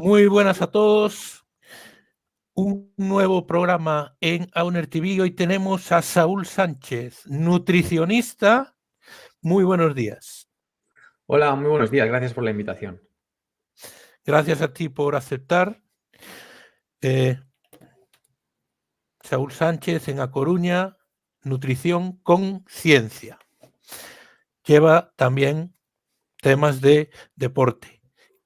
Muy buenas a todos. Un nuevo programa en Auner TV. Hoy tenemos a Saúl Sánchez, nutricionista. Muy buenos días. Hola, muy buenos días. Gracias por la invitación. Gracias a ti por aceptar. Saúl Sánchez en A Coruña, nutrición con ciencia. Lleva también temas de deporte.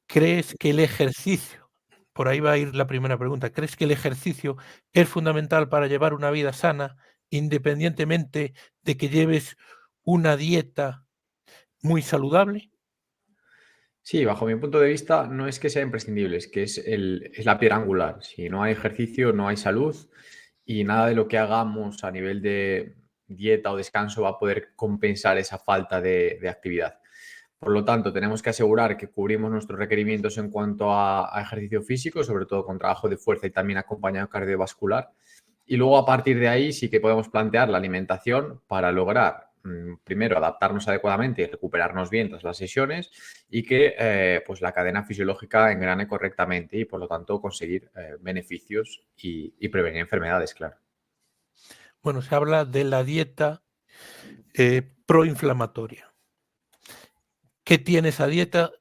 ¿Crees que el ejercicio, por ahí va a ir la primera pregunta, ¿crees que el ejercicio es fundamental para llevar una vida sana, independientemente de que lleves una dieta muy saludable? Sí, bajo mi punto de vista, no es que sea imprescindible, es que es la piedra angular. Si no hay ejercicio, no hay salud y nada de lo que hagamos a nivel de dieta o descanso va a poder compensar esa falta de actividad. Por lo tanto, tenemos que asegurar que cubrimos nuestros requerimientos en cuanto a ejercicio físico, sobre todo con trabajo de fuerza y también acompañado cardiovascular. Y luego a partir de ahí sí que podemos plantear la alimentación para lograr, primero, adaptarnos adecuadamente y recuperarnos bien tras las sesiones y que pues la cadena fisiológica engrane correctamente y por lo tanto conseguir beneficios y prevenir enfermedades, claro. Bueno, se habla de la dieta proinflamatoria. ¿Qué tiene esa dieta?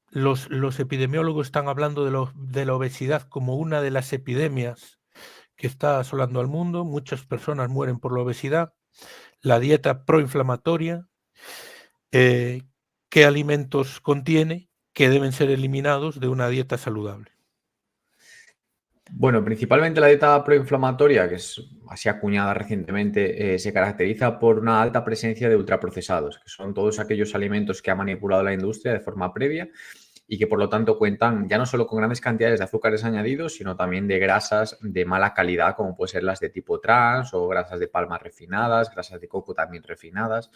Los epidemiólogos están hablando de la obesidad como una de las epidemias que está asolando al mundo. Muchas personas mueren por la obesidad. La dieta proinflamatoria, qué alimentos contiene que deben ser eliminados de una dieta saludable. Bueno, principalmente la dieta proinflamatoria, que es así acuñada recientemente, se caracteriza por una alta presencia de ultraprocesados, que son todos aquellos alimentos que ha manipulado la industria de forma previa y que por lo tanto cuentan ya no solo con grandes cantidades de azúcares añadidos, sino también de grasas de mala calidad, como pueden ser las de tipo trans o grasas de palma refinadas, grasas de coco también refinadas,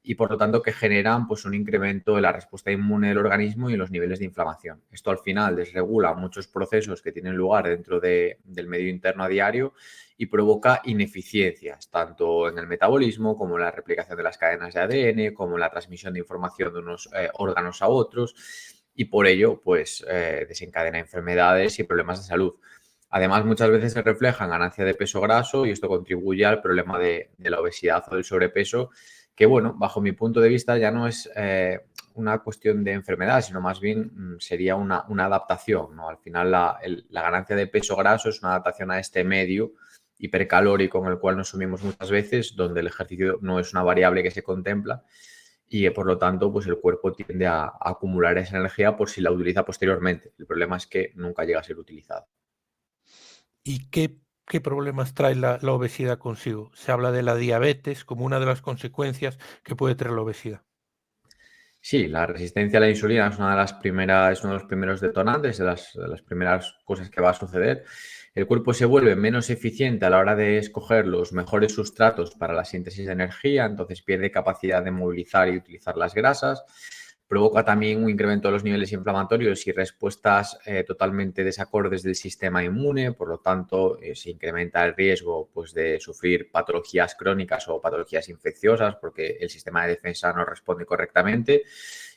y por lo tanto que generan pues, un incremento de la respuesta inmune del organismo y los niveles de inflamación. Esto al final desregula muchos procesos que tienen lugar dentro del medio interno a diario y provoca ineficiencias, tanto en el metabolismo como en la replicación de las cadenas de ADN, como en la transmisión de información de unos órganos a otros y por ello pues desencadena enfermedades y problemas de salud. Además, muchas veces se refleja en ganancia de peso graso y esto contribuye al problema de la obesidad o del sobrepeso, que, bueno, bajo mi punto de vista ya no es una cuestión de enfermedad, sino más bien sería una adaptación, ¿no? Al final, la ganancia de peso graso es una adaptación a este medio hipercalórico en el cual nos sumimos muchas veces, donde el ejercicio no es una variable que se contempla y por lo tanto pues el cuerpo tiende a acumular esa energía por si la utiliza posteriormente. El problema es que nunca llega a ser utilizada. ¿Y qué problemas trae la obesidad consigo? Se habla de la diabetes como una de las consecuencias que puede tener la obesidad. Sí, la resistencia a la insulina es una de las primeras, es uno de los primeros detonantes, de las primeras cosas que va a suceder. El cuerpo se vuelve menos eficiente a la hora de escoger los mejores sustratos para la síntesis de energía, entonces pierde capacidad de movilizar y utilizar las grasas. Provoca también un incremento de los niveles inflamatorios y respuestas totalmente desacordes del sistema inmune, por lo tanto se incrementa el riesgo pues, de sufrir patologías crónicas o patologías infecciosas porque el sistema de defensa no responde correctamente.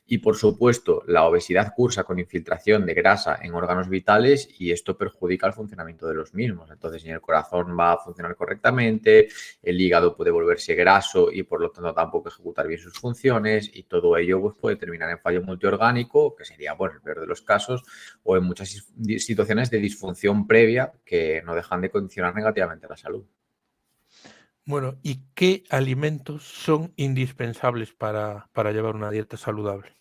Y por supuesto, la obesidad cursa con infiltración de grasa en órganos vitales y esto perjudica el funcionamiento de los mismos. Entonces, ni el corazón va a funcionar correctamente, el hígado puede volverse graso y por lo tanto tampoco ejecutar bien sus funciones y todo ello pues, puede terminar en fallo multiorgánico, que sería, bueno, el peor de los casos, o en muchas situaciones de disfunción previa que no dejan de condicionar negativamente la salud. Bueno, ¿y qué alimentos son indispensables para llevar una dieta saludable?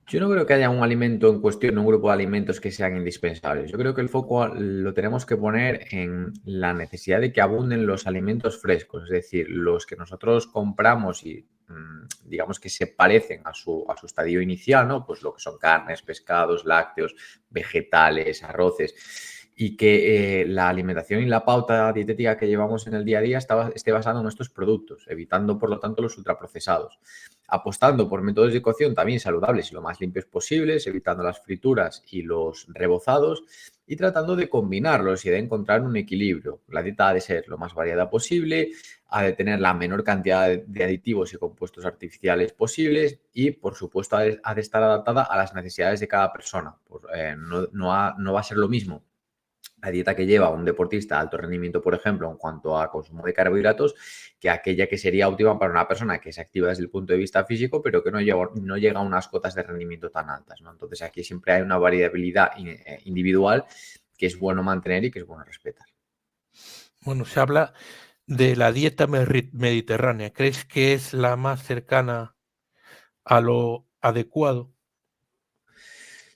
Yo no creo que haya un alimento en cuestión, un grupo de alimentos que sean indispensables. Yo creo que el foco lo tenemos que poner en la necesidad de que abunden los alimentos frescos, es decir, los que nosotros compramos y digamos que se parecen a su estadio inicial, ¿no? Pues lo que son carnes, pescados, lácteos, vegetales, arroces. y que la alimentación y la pauta dietética que llevamos en el día a día esté basada en estos productos, evitando por lo tanto los ultraprocesados, apostando por métodos de cocción también saludables y lo más limpios posibles, evitando las frituras y los rebozados y tratando de combinarlos y de encontrar un equilibrio. La dieta ha de ser lo más variada posible, ha de tener la menor cantidad de aditivos y compuestos artificiales posibles y, por supuesto, ha de estar adaptada a las necesidades de cada persona. No va a ser lo mismo la dieta que lleva un deportista de alto rendimiento, por ejemplo, en cuanto a consumo de carbohidratos, que aquella que sería óptima para una persona que se activa desde el punto de vista físico, pero que no llega a unas cotas de rendimiento tan altas, ¿no? Entonces, aquí siempre hay una variabilidad individual que es bueno mantener y que es bueno respetar. Bueno, se habla de la dieta mediterránea. ¿Crees que es la más cercana a lo adecuado?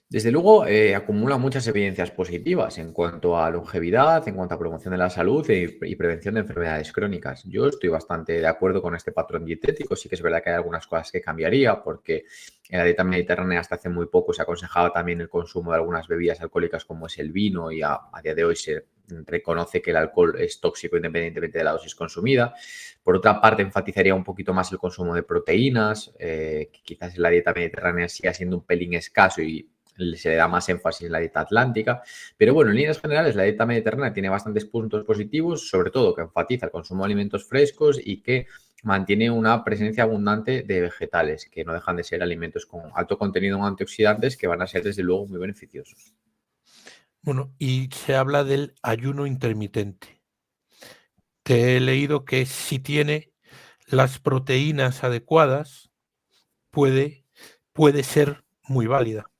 Desde luego, acumula muchas evidencias positivas en cuanto a longevidad, en cuanto a promoción de la salud y prevención de enfermedades crónicas. Yo estoy bastante de acuerdo con este patrón dietético. Sí que es verdad que hay algunas cosas que cambiaría, porque en la dieta mediterránea hasta hace muy poco se aconsejaba también el consumo de algunas bebidas alcohólicas como es el vino y a día de hoy se reconoce que el alcohol es tóxico independientemente de la dosis consumida. Por otra parte, enfatizaría un poquito más el consumo de proteínas, que quizás en la dieta mediterránea siga siendo un pelín escaso y se le da más énfasis en la dieta atlántica. Pero bueno, en líneas generales, la dieta mediterránea tiene bastantes puntos positivos, sobre todo que enfatiza el consumo de alimentos frescos y que mantiene una presencia abundante de vegetales, que no dejan de ser alimentos con alto contenido en antioxidantes que van a ser desde luego muy beneficiosos. Bueno, y se habla del ayuno intermitente. Te he leído que si tiene las proteínas adecuadas, puede, puede ser muy válida.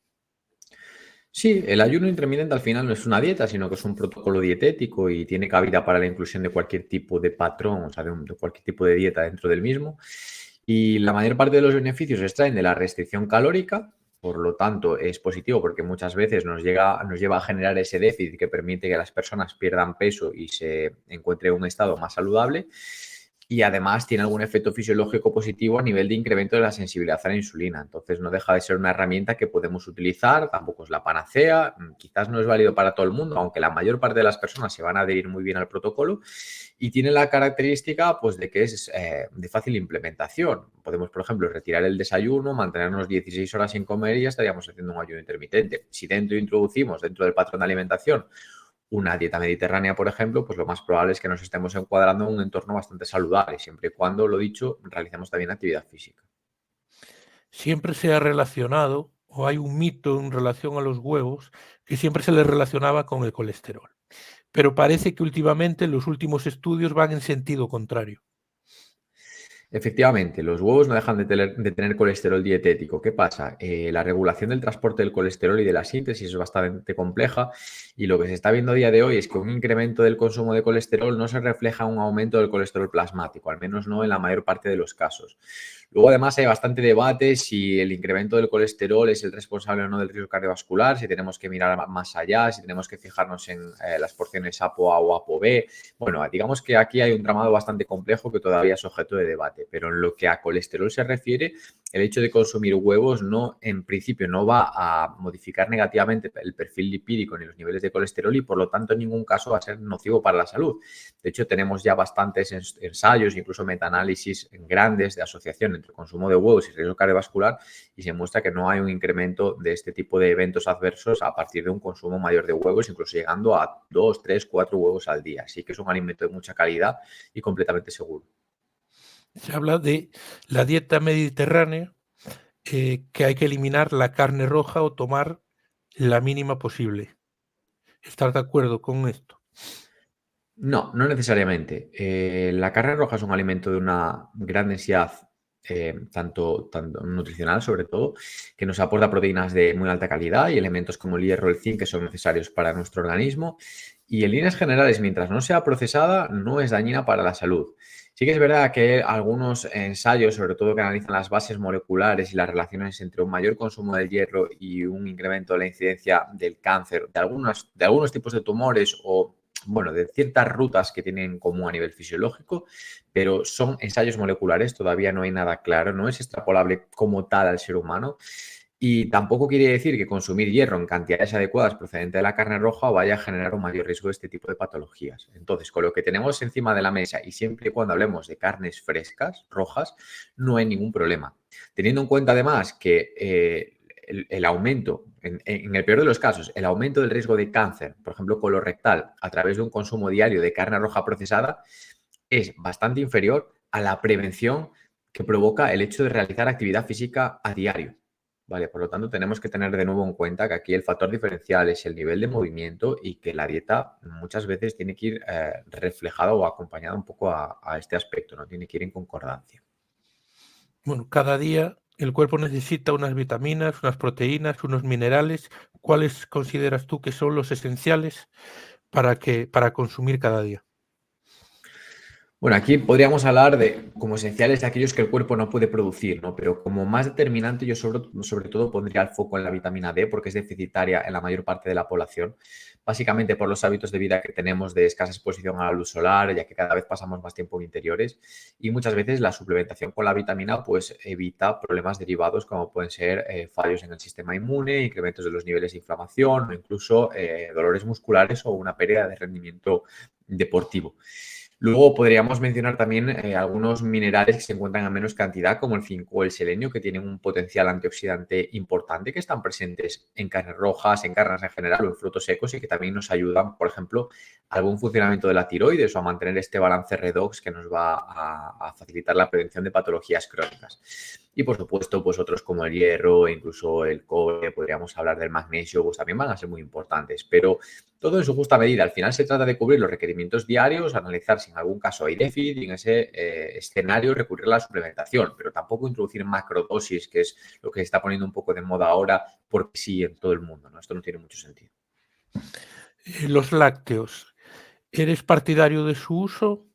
Sí, el ayuno intermitente al final no es una dieta, sino que es un protocolo dietético y tiene cabida para la inclusión de cualquier tipo de patrón, o sea, de cualquier tipo de dieta dentro del mismo. Y la mayor parte de los beneficios se extraen de la restricción calórica, por lo tanto es positivo porque muchas veces nos lleva a generar ese déficit que permite que las personas pierdan peso y se encuentre en un estado más saludable. Y además tiene algún efecto fisiológico positivo a nivel de incremento de la sensibilidad a la insulina. Entonces no deja de ser una herramienta que podemos utilizar, tampoco es la panacea, quizás no es válido para todo el mundo, aunque la mayor parte de las personas se van a adherir muy bien al protocolo y tiene la característica pues, de que es de fácil implementación. Podemos, por ejemplo, retirar el desayuno, mantenernos 16 horas sin comer y ya estaríamos haciendo un ayuno intermitente. Si introducimos dentro del patrón de alimentación una dieta mediterránea, por ejemplo, pues lo más probable es que nos estemos encuadrando en un entorno bastante saludable, siempre y cuando, lo dicho, realicemos también actividad física. Siempre se ha relacionado, o hay un mito en relación a los huevos, que siempre se les relacionaba con el colesterol. Pero parece que últimamente los últimos estudios van en sentido contrario. Efectivamente, los huevos no dejan de tener colesterol dietético. ¿Qué pasa? La regulación del transporte del colesterol y de la síntesis es bastante compleja y lo que se está viendo a día de hoy es que un incremento del consumo de colesterol no se refleja en un aumento del colesterol plasmático, al menos no en la mayor parte de los casos. Luego, además, hay bastante debate si el incremento del colesterol es el responsable o no del riesgo cardiovascular, si tenemos que mirar más allá, si tenemos que fijarnos en las porciones ApoA o ApoB. Bueno, digamos que aquí hay un tramado bastante complejo que todavía es objeto de debate, pero en lo que a colesterol se refiere, el hecho de consumir huevos no, en principio, no va a modificar negativamente el perfil lipídico ni los niveles de colesterol y por lo tanto en ningún caso va a ser nocivo para la salud. De hecho, tenemos ya bastantes ensayos, incluso metaanálisis grandes de asociación entre consumo de huevos y riesgo cardiovascular y se muestra que no hay un incremento de este tipo de eventos adversos a partir de un consumo mayor de huevos, incluso llegando a 2, 3, 4 huevos al día. Así que es un alimento de mucha calidad y completamente seguro. Se habla de la dieta mediterránea, que hay que eliminar la carne roja o tomar la mínima posible. ¿Estás de acuerdo con esto? No, no necesariamente. La carne roja es un alimento de una gran densidad, tanto nutricional sobre todo, que nos aporta proteínas de muy alta calidad y elementos como el hierro, el zinc, que son necesarios para nuestro organismo. Y en líneas generales, mientras no sea procesada, no es dañina para la salud. Sí que es verdad que hay algunos ensayos, sobre todo que analizan las bases moleculares y las relaciones entre un mayor consumo de hierro y un incremento de la incidencia del cáncer, de algunos tipos de tumores o bueno, de ciertas rutas que tienen en común a nivel fisiológico, pero son ensayos moleculares, todavía no hay nada claro, no es extrapolable como tal al ser humano. Y tampoco quiere decir que consumir hierro en cantidades adecuadas procedente de la carne roja vaya a generar un mayor riesgo de este tipo de patologías. Entonces, con lo que tenemos encima de la mesa y siempre y cuando hablemos de carnes frescas, rojas, no hay ningún problema. Teniendo en cuenta además que el aumento, en el peor de los casos, el aumento del riesgo de cáncer, por ejemplo, colorectal, a través de un consumo diario de carne roja procesada, es bastante inferior a la prevención que provoca el hecho de realizar actividad física a diario. Vale, por lo tanto, tenemos que tener de nuevo en cuenta que aquí el factor diferencial es el nivel de movimiento y que la dieta muchas veces tiene que ir reflejada o acompañada un poco a este aspecto, no tiene que ir en concordancia. Bueno, cada día el cuerpo necesita unas vitaminas, unas proteínas, unos minerales. ¿Cuáles consideras tú que son los esenciales para consumir cada día? Bueno, aquí podríamos hablar de como esenciales de aquellos que el cuerpo no puede producir, ¿no? Pero como más determinante yo sobre todo pondría el foco en la vitamina D porque es deficitaria en la mayor parte de la población, básicamente por los hábitos de vida que tenemos de escasa exposición a la luz solar, ya que cada vez pasamos más tiempo en interiores y muchas veces la suplementación con la vitamina pues evita problemas derivados como pueden ser fallos en el sistema inmune, incrementos de los niveles de inflamación o incluso dolores musculares o una pérdida de rendimiento deportivo. Luego podríamos mencionar también algunos minerales que se encuentran en menos cantidad, como el zinc o el selenio, que tienen un potencial antioxidante importante, que están presentes en carnes rojas, en carnes en general o en frutos secos y que también nos ayudan, por ejemplo, al buen funcionamiento de la tiroides o a mantener este balance redox que nos va a facilitar la prevención de patologías crónicas. Y por supuesto, pues otros como el hierro e incluso el cobre, podríamos hablar del magnesio, pues también van a ser muy importantes. Pero todo en su justa medida. Al final se trata de cubrir los requerimientos diarios, analizar si en algún caso hay déficit y en ese escenario recurrir a la suplementación, pero tampoco introducir macrodosis, que es lo que se está poniendo un poco de moda ahora, porque sí en todo el mundo, ¿no? Esto no tiene mucho sentido. Los lácteos, ¿eres partidario de su uso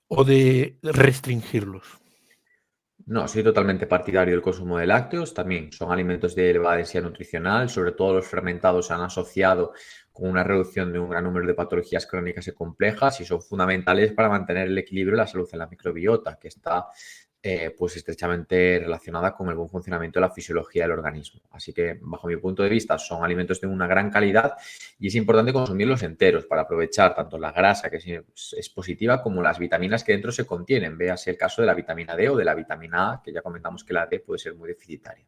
o de restringirlos? No, soy totalmente partidario del consumo de lácteos. También son alimentos de elevada densidad nutricional, sobre todo los fermentados se han asociado con una reducción de un gran número de patologías crónicas y complejas y son fundamentales para mantener el equilibrio y la salud en la microbiota, que está pues estrechamente relacionada con el buen funcionamiento de la fisiología del organismo. Así que, bajo mi punto de vista, son alimentos de una gran calidad y es importante consumirlos enteros para aprovechar tanto la grasa, que es positiva, como las vitaminas que dentro se contienen. Véase el caso de la vitamina D o de la vitamina A, que ya comentamos que la D puede ser muy deficitaria.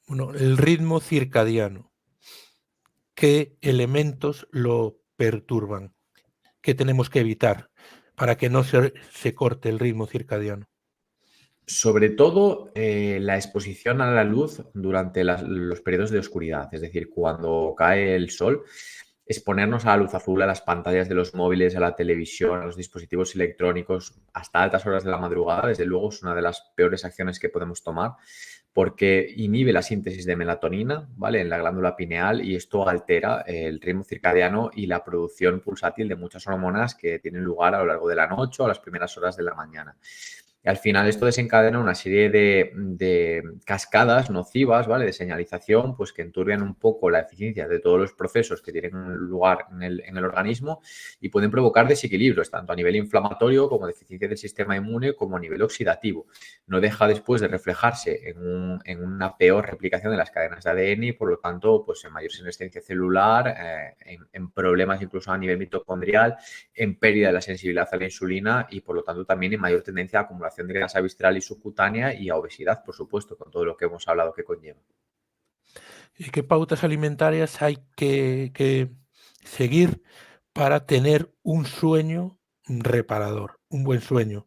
Bueno, el ritmo circadiano, ¿qué elementos lo perturban? ¿Qué tenemos que evitar para que no se corte el ritmo circadiano? Sobre todo la exposición a la luz durante los periodos de oscuridad, es decir, cuando cae el sol, exponernos a la luz azul, a las pantallas de los móviles, a la televisión, a los dispositivos electrónicos hasta altas horas de la madrugada, desde luego es una de las peores acciones que podemos tomar porque inhibe la síntesis de melatonina, ¿vale? En la glándula pineal y esto altera el ritmo circadiano y la producción pulsátil de muchas hormonas que tienen lugar a lo largo de la noche o a las primeras horas de la mañana. Y al final esto desencadena una serie de cascadas nocivas, ¿vale? De señalización, pues que enturbian un poco la eficiencia de todos los procesos que tienen lugar en el organismo y pueden provocar desequilibrios, tanto a nivel inflamatorio como deficiencia del sistema inmune, como a nivel oxidativo. No deja después de reflejarse en una peor replicación de las cadenas de ADN y por lo tanto, pues en mayor senescencia celular, en problemas incluso a nivel mitocondrial, en pérdida de la sensibilidad a la insulina y por lo tanto también en mayor tendencia a acumulación de grasa visceral y subcutánea y a obesidad, por supuesto, con todo lo que hemos hablado que conlleva. ¿Y qué pautas alimentarias hay que seguir para tener un sueño reparador, un buen sueño?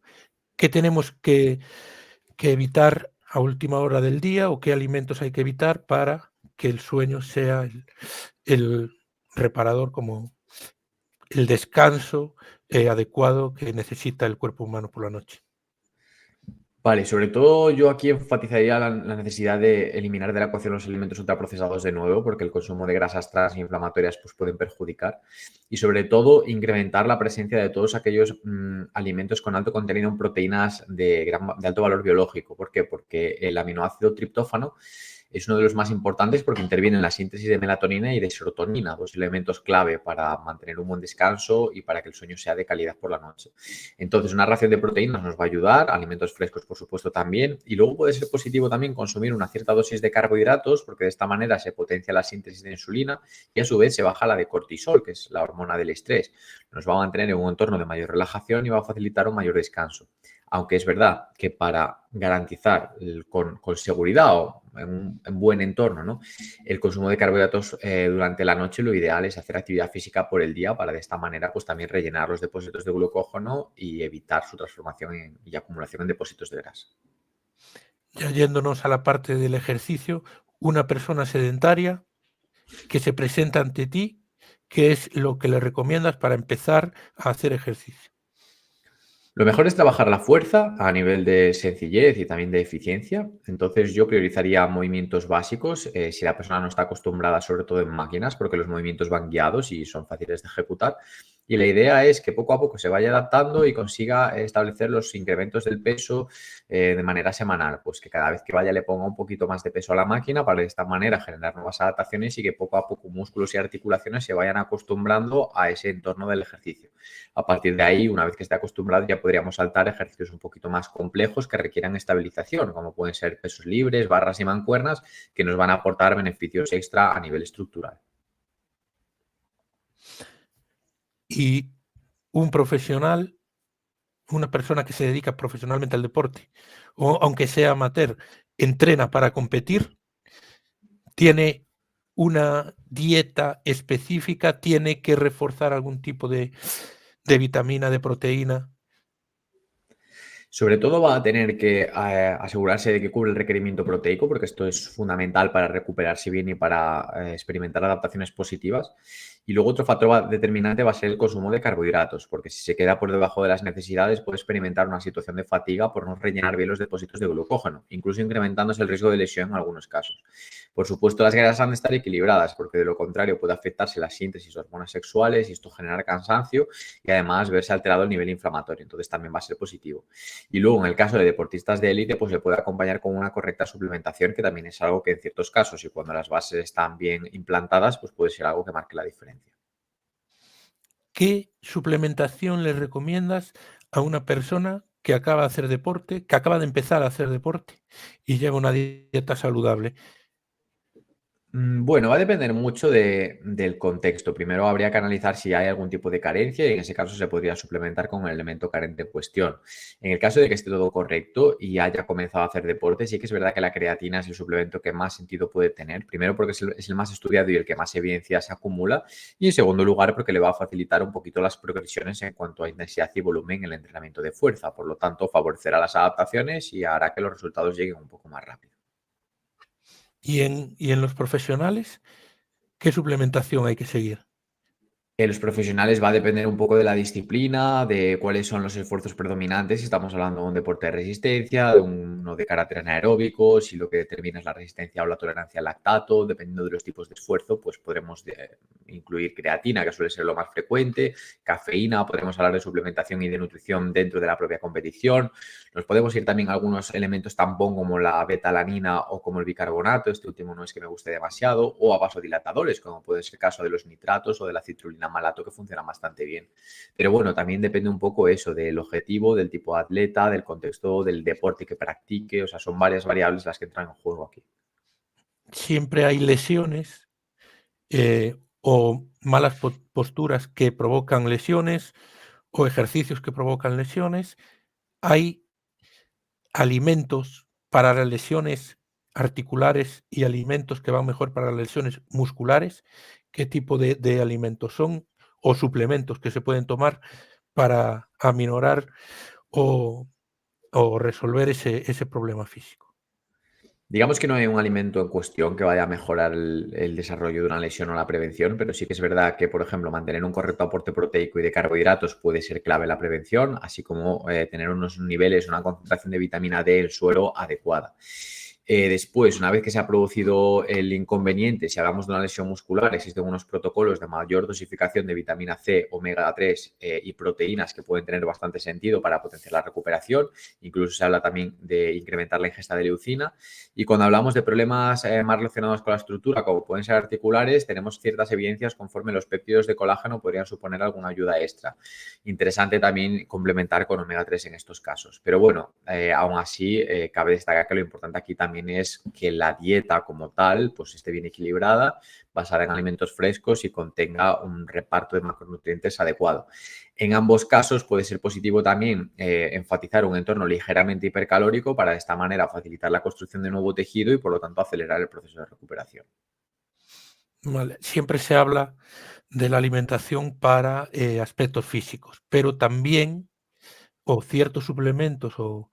¿Qué tenemos que evitar a última hora del día o qué alimentos hay que evitar para que el sueño sea el reparador, como el descanso adecuado que necesita el cuerpo humano por la noche? Vale, sobre todo yo aquí enfatizaría la necesidad de eliminar de la ecuación los alimentos ultraprocesados de nuevo, porque el consumo de grasas trans e inflamatorias pues, pueden perjudicar. Y sobre todo incrementar la presencia de todos aquellos alimentos con alto contenido en proteínas de alto valor biológico. ¿Por qué? Porque el aminoácido triptófano es uno de los más importantes porque interviene en la síntesis de melatonina y de serotonina, dos elementos clave para mantener un buen descanso y para que el sueño sea de calidad por la noche. Entonces, una ración de proteínas nos va a ayudar, alimentos frescos, por supuesto, también. Y luego puede ser positivo también consumir una cierta dosis de carbohidratos porque de esta manera se potencia la síntesis de insulina y a su vez se baja la de cortisol, que es la hormona del estrés. Nos va a mantener en un entorno de mayor relajación y va a facilitar un mayor descanso. Aunque es verdad que para garantizar con seguridad o en buen entorno, ¿no?, el consumo de carbohidratos durante la noche, lo ideal es hacer actividad física por el día para de esta manera pues también rellenar los depósitos de glucógeno y evitar su transformación y acumulación en depósitos de grasa. Ya yéndonos a la parte del ejercicio, una persona sedentaria que se presenta ante ti, ¿qué es lo que le recomiendas para empezar a hacer ejercicio? Lo mejor es trabajar la fuerza a nivel de sencillez y también de eficiencia. Entonces yo priorizaría movimientos básicos si la persona no está acostumbrada, sobre todo en máquinas, porque los movimientos van guiados y son fáciles de ejecutar. Y la idea es que poco a poco se vaya adaptando y consiga establecer los incrementos del peso de manera semanal. Pues que cada vez que vaya le ponga un poquito más de peso a la máquina para de esta manera generar nuevas adaptaciones y que poco a poco músculos y articulaciones se vayan acostumbrando a ese entorno del ejercicio. A partir de ahí, una vez que esté acostumbrado, ya podríamos saltar ejercicios un poquito más complejos que requieran estabilización, como pueden ser pesos libres, barras y mancuernas, que nos van a aportar beneficios extra a nivel estructural. Y un profesional, una persona que se dedica profesionalmente al deporte, o aunque sea amateur, entrena para competir, tiene una dieta específica, tiene que reforzar algún tipo de vitamina, de proteína. Sobre todo va a tener que asegurarse de que cubre el requerimiento proteico, porque esto es fundamental para recuperarse bien y para experimentar adaptaciones positivas. Y luego otro factor determinante va a ser el consumo de carbohidratos, porque si se queda por debajo de las necesidades puede experimentar una situación de fatiga por no rellenar bien los depósitos de glucógeno, incluso incrementándose el riesgo de lesión en algunos casos. Por supuesto, las grasas han de estar equilibradas, porque de lo contrario puede afectarse la síntesis de hormonas sexuales y esto generar cansancio y además verse alterado el nivel inflamatorio. Entonces también va a ser positivo. Y luego, en el caso de deportistas de élite, pues se puede acompañar con una correcta suplementación, que también es algo que en ciertos casos y cuando las bases están bien implantadas, pues puede ser algo que marque la diferencia. ¿Qué suplementación le recomiendas a una persona que acaba de hacer deporte, que acaba de empezar a hacer deporte y lleva una dieta saludable? Bueno, va a depender mucho del contexto. Primero habría que analizar si hay algún tipo de carencia y en ese caso se podría suplementar con el elemento carente en cuestión. En el caso de que esté todo correcto y haya comenzado a hacer deporte, sí que es verdad que la creatina es el suplemento que más sentido puede tener. Primero porque es el más estudiado y el que más evidencia se acumula. Y en segundo lugar porque le va a facilitar un poquito las progresiones en cuanto a intensidad y volumen en el entrenamiento de fuerza. Por lo tanto, favorecerá las adaptaciones y hará que los resultados lleguen un poco más rápido. Y en los profesionales, ¿qué suplementación hay que seguir? En los profesionales va a depender un poco de la disciplina, de cuáles son los esfuerzos predominantes. Si estamos hablando de un deporte de resistencia, de uno de carácter anaeróbico, si lo que determina es la resistencia o la tolerancia al lactato, dependiendo de los tipos de esfuerzo, pues podremos incluir creatina, que suele ser lo más frecuente, cafeína, podemos hablar de suplementación y de nutrición dentro de la propia competición. Nos podemos ir también a algunos elementos tampón como la betalanina o como el bicarbonato, este último no es que me guste demasiado, o a vasodilatadores, como puede ser el caso de los nitratos o de la citrulina malato, que funcionan bastante bien. Pero bueno, también depende un poco eso del objetivo, del tipo de atleta, del contexto del deporte que practique, o sea, son varias variables las que entran en juego aquí. Siempre hay lesiones o malas posturas que provocan lesiones o ejercicios que provocan lesiones. Hay alimentos para las lesiones articulares y alimentos que van mejor para las lesiones musculares. ¿Qué tipo de alimentos son o suplementos que se pueden tomar para aminorar o, o resolver ese problema físico? Digamos que no hay un alimento en cuestión que vaya a mejorar el desarrollo de una lesión o la prevención, pero sí que es verdad que, por ejemplo, mantener un correcto aporte proteico y de carbohidratos puede ser clave en la prevención, así como tener unos niveles, una concentración de vitamina D en el suero adecuada. Después, una vez que se ha producido el inconveniente, si hablamos de una lesión muscular, existen unos protocolos de mayor dosificación de vitamina C, omega 3 y proteínas que pueden tener bastante sentido para potenciar la recuperación. Incluso se habla también de incrementar la ingesta de leucina. Y cuando hablamos de problemas más relacionados con la estructura, como pueden ser articulares, tenemos ciertas evidencias conforme los péptidos de colágeno podrían suponer alguna ayuda extra. Interesante también complementar con omega 3 en estos casos. Pero bueno, aún así, cabe destacar que lo importante aquí también es que la dieta como tal pues esté bien equilibrada, basada en alimentos frescos y contenga un reparto de macronutrientes adecuado. En ambos casos puede ser positivo también enfatizar un entorno ligeramente hipercalórico para de esta manera facilitar la construcción de nuevo tejido y por lo tanto acelerar el proceso de recuperación. Vale. Siempre se habla de la alimentación para aspectos físicos, pero también o ciertos suplementos o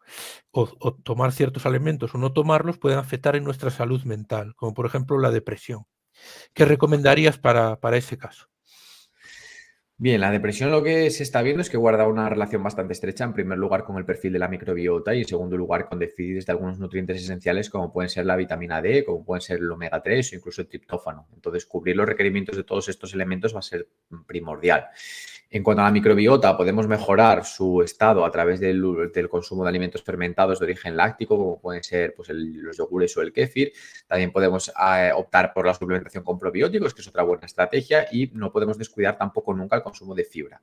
tomar ciertos alimentos o no tomarlos pueden afectar en nuestra salud mental, como por ejemplo la depresión. ¿Qué recomendarías para ese caso? Bien, la depresión lo que se está viendo es que guarda una relación bastante estrecha, en primer lugar, con el perfil de la microbiota y en segundo lugar, con déficits de algunos nutrientes esenciales como pueden ser la vitamina D, como pueden ser el omega 3 o incluso el triptófano. Entonces, cubrir los requerimientos de todos estos elementos va a ser primordial. En cuanto a la microbiota, podemos mejorar su estado a través del consumo de alimentos fermentados de origen láctico, como pueden ser pues, los yogures o el kéfir. También podemos optar por la suplementación con probióticos, que es otra buena estrategia, y no podemos descuidar tampoco nunca el consumo de fibra.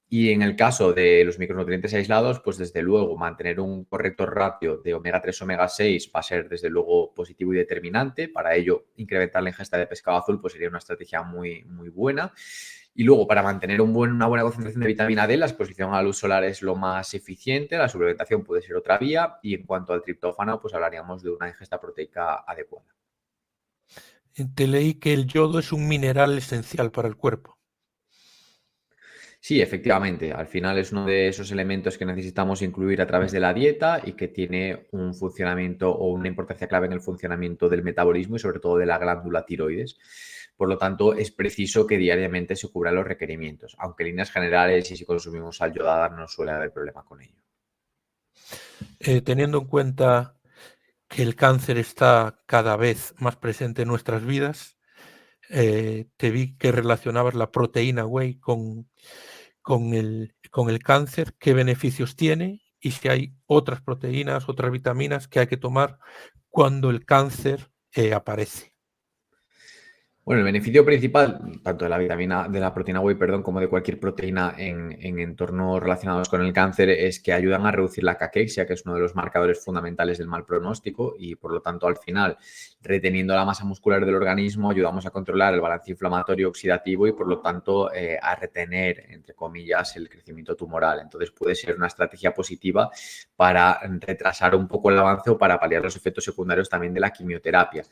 Y en el caso de los micronutrientes aislados, pues desde luego mantener un correcto ratio de omega 3, omega 6 va a ser desde luego positivo y determinante. Para ello, incrementar la ingesta de pescado azul pues sería una estrategia muy, muy buena. Y luego, para mantener una buena concentración de vitamina D, la exposición a la luz solar es lo más eficiente, la suplementación puede ser otra vía y en cuanto al triptófano, pues hablaríamos de una ingesta proteica adecuada. Te leí que el yodo es un mineral esencial para el cuerpo. Sí, efectivamente, al final es uno de esos elementos que necesitamos incluir a través de la dieta y que tiene un funcionamiento o una importancia clave en el funcionamiento del metabolismo y sobre todo de la glándula tiroides. Por lo tanto, es preciso que diariamente se cubran los requerimientos, aunque en líneas generales y si consumimos sal yodada no suele haber problema con ello. Teniendo en cuenta que el cáncer está cada vez más presente en nuestras vidas, te vi que relacionabas la proteína whey con el cáncer, qué beneficios tiene y si hay otras proteínas, otras vitaminas que hay que tomar cuando el cáncer aparece. Bueno, el beneficio principal, tanto de la proteína whey, perdón, como de cualquier proteína en entornos relacionados con el cáncer, es que ayudan a reducir la caquexia, que es uno de los marcadores fundamentales del mal pronóstico, y por lo tanto, al final, reteniendo la masa muscular del organismo, ayudamos a controlar el balance inflamatorio oxidativo y, por lo tanto, a retener, entre comillas, el crecimiento tumoral. Entonces, puede ser una estrategia positiva para retrasar un poco el avance o para paliar los efectos secundarios también de la quimioterapia.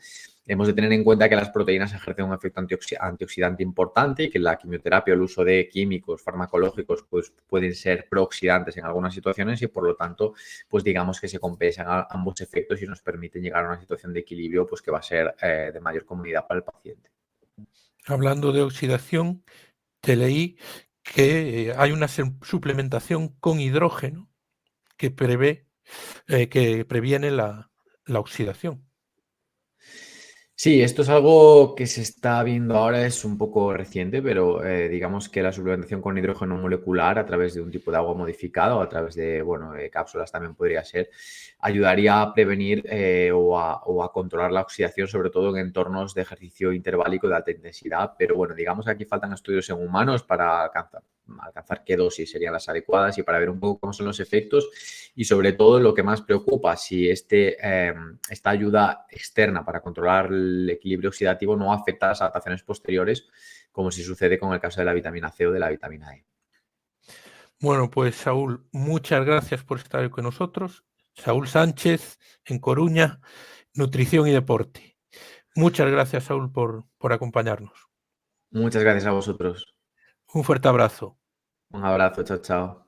Hemos de tener en cuenta que las proteínas ejercen un efecto antioxidante importante y que la quimioterapia o el uso de químicos farmacológicos pues, pueden ser prooxidantes en algunas situaciones y por lo tanto, pues digamos que se compensan ambos efectos y nos permiten llegar a una situación de equilibrio pues que va a ser de mayor comodidad para el paciente. Hablando de oxidación, te leí que hay una suplementación con hidrógeno que que previene la oxidación. Sí, esto es algo que se está viendo ahora, es un poco reciente, pero digamos que la suplementación con hidrógeno molecular a través de un tipo de agua modificada o a través de, bueno, cápsulas también podría ser, ayudaría a prevenir o a controlar la oxidación, sobre todo en entornos de ejercicio interválico de alta intensidad. Pero bueno, digamos que aquí faltan estudios en humanos para alcanzar qué dosis serían las adecuadas y para ver un poco cómo son los efectos y sobre todo lo que más preocupa, si esta ayuda externa para controlar el equilibrio oxidativo no afecta a las adaptaciones posteriores, como si sucede con el caso de la vitamina C o de la vitamina E. Bueno, pues Saúl, muchas gracias por estar con nosotros. Saúl Sánchez, en Coruña, Nutrición y Deporte. Muchas gracias, Saúl, por acompañarnos. Muchas gracias a vosotros. Un fuerte abrazo. Un abrazo, chao, chao.